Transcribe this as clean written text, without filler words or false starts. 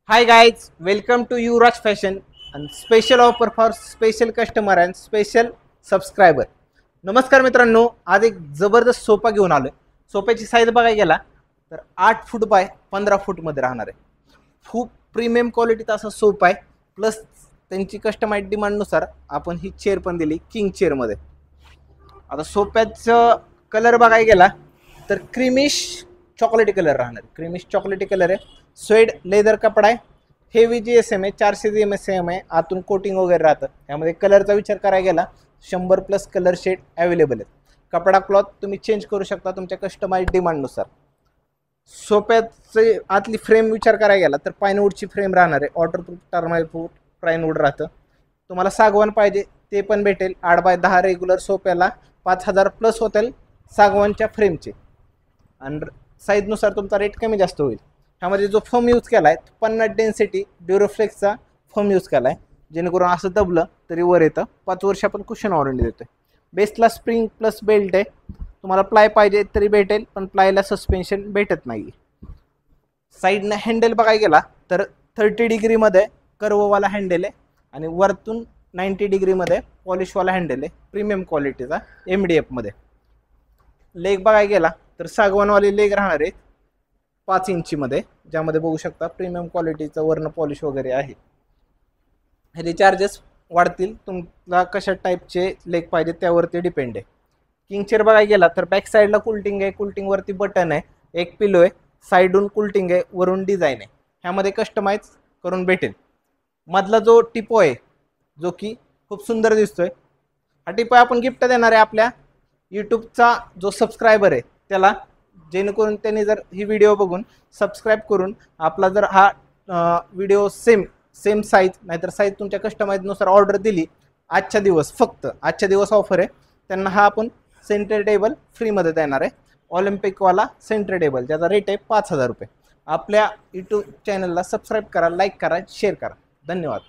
Hi guys, welcome to Yuvraj Fashion and special offer for special customer and special subscriber. नमस्कार मित्रांनो, आज एक जबरदस्त सोफा घेऊन आलोय. सोफ्याची साईज बघायला गेला तर 8 फूट बाय 15 फूट मध्ये राहणार आहे. खूप प्रीमियम क्वालिटीचा असा सोफा आहे. प्लस त्यांची कस्टमाइज डिमांडनुसार आपण ही चेअर पण दिली किंग चेअर मध्ये. आता सोफ्याचा कलर बघायला गेला तर क्रीमिश चॉकलेटी कलर राहणार. क्रीमिश चॉकलेटी कलर आहे. स्वेड लेदर कपडा आहे. हेवी GSM आहे. 400 GSM आहे. आतून कोटिंग वगैरे राहतं. यामध्ये कलरचा विचार करायला गेला 100+ कलर शेड अवेलेबल आहेत. कपडा क्लॉथ तुम्ही चेंज करू शकता तुमच्या कस्टमाइज डिमांडनुसार. सोफ्याचे आतली फ्रेम विचार करायला गेला तर पाईनवूडची फ्रेम राहणार आहे. वॉटरप्रूफ टर्माइलप्रूफ पाईनवूड राहतं. तुम्हाला सागवान पाहिजे ते पण भेटेल. 8x10 रेग्युलर सोफ्याला 5000+ होतील सागवानच्या फ्रेमचे. आणि साईजनुसार तुमचा रेट कमी जास्त होईल. ह्यामध्ये जो फोम यूज केला आहे 50 डेन्सिटी ड्युरोफ्लेक्सचा फोम यूज केला आहे, जेणेकरून असं दबलं तरी वर येतं. 5 वर्ष आपण कुशन वॉरंटी देतोय. बेसला स्प्रिंग प्लस बेल्ट आहे. तुम्हाला प्लाय पाहिजे तरी भेटेल, पण प्लायला सस्पेन्शन भेटत नाही. साईडनं हँडल बघायला गेला तर 30 डिग्रीमध्ये कर्ववाला हँडल आहे आणि वरतून 90 डिग्रीमध्ये पॉलिशवाला हँडल आहे. प्रीमियम क्वालिटीचा MDF मध्ये. लेग बघायला गेला तर सागवानवाले लेग राहणार आहेत 5 इंचीमध्ये, ज्यामध्ये बघू शकता प्रीमियम क्वालिटीचं वर्ण पॉलिश वगैरे आहे. ह्याचे चार्जेस वाढतील. तुम्हाला कशा टाईपचे लेग पाहिजे त्यावरती डिपेंड आहे. किंग चेअर बघायला गेला तर बॅक साईडला कुल्टिंग आहे. कुल्टिंगवरती बटन आहे. एक पिलो आहे. साईडून कुल्टिंग आहे. वरून डिझाईन आहे. ह्यामध्ये कस्टमाइज करून भेटेल. मधला जो टिपो आहे जो की खूप सुंदर दिसतोय, हा टिपो आपण गिफ्ट देणार आहे आपल्या यूट्यूबचा जो सबस्क्रायबर आहे त्याला, जेणेकरून त्यांनी जर ही व्हिडिओ बघून सबस्क्राईब करून आपला जर हा व्हिडिओ सेम साईज नाहीतर साईज तुमच्या कस्टमाइजनुसार ऑर्डर दिली आजच्या दिवस, फक्त आजच्या दिवस ऑफर आहे, त्यांना हा आपण सेंटर टेबल फ्रीमध्ये देणार आहे. ऑलिम्पिकवाला सेंटर टेबल ज्याचा रेट आहे 5000 रुपये. आपल्या यूट्यूब चॅनलला सबस्क्राईब करा, लाईक करा, शेअर करा. धन्यवाद.